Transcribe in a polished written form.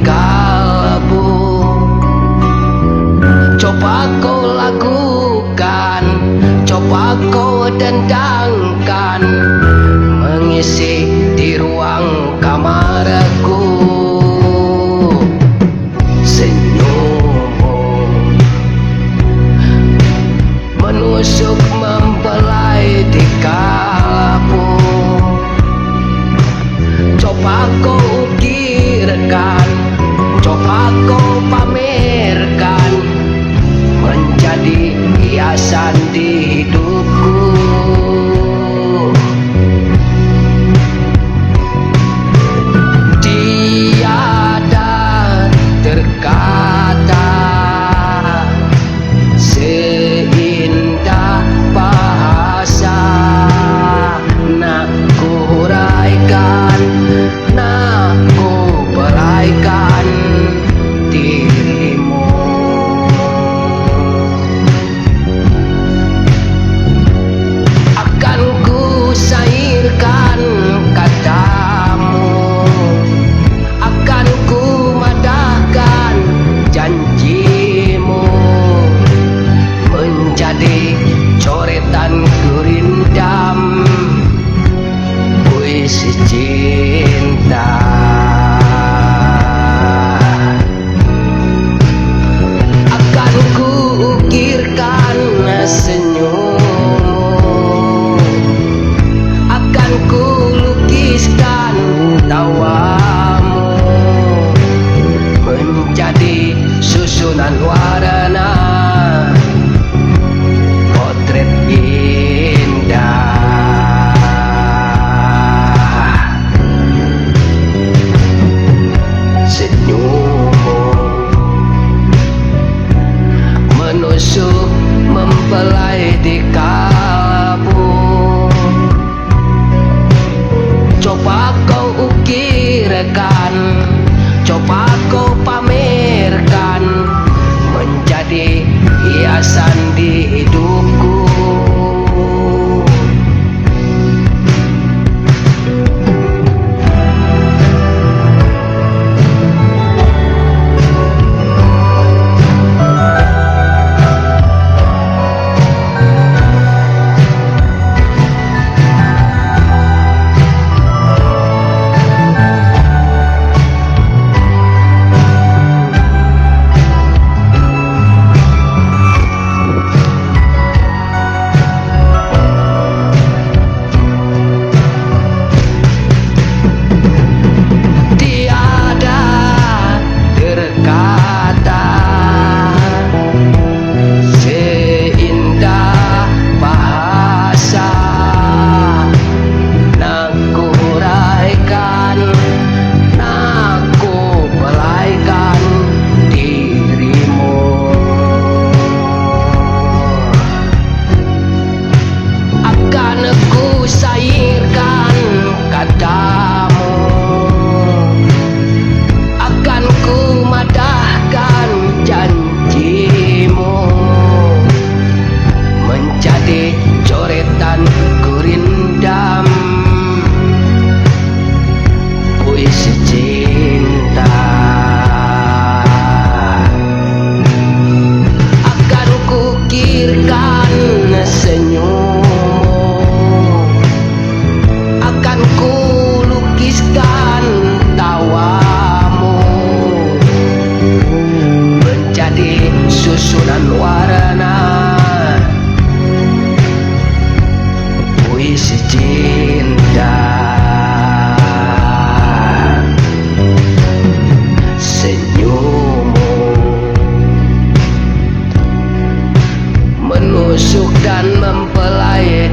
kalbu. Coba kau lakukan, coba kau dendangkan, mengisi di ruang kamarku. Senyummu menusuk membelai di kalbu. Coba kau ukirkan, coba kau pamerkan, menjadi hiasan di hidupku. Tiada terkata seindah bahasa, nak ku huraikan, nak ku belaikan dirimu. Akan ku sairkan katamu, akan ku madahkan janjimu, menjadi coretan gurindam puisi cinta. Akan ku ukirkan senyummu, akan ku lukiskan tawamu, menjadi susunan warna potret indah. Senyummu menusuk membelai di kalbu. Coba kau ukirkan, coba kau pamerkan, menjadi hiasan di hidupku. Sairkan katamu, akan ku madahkan janjimu, menjadi coretan gurindam puisi cinta. Akan ku ukirkan senyum, akan ku lukiskan tawamu, menjadi susunan warna puisi cinta. Senyummu menusuk dan mempelai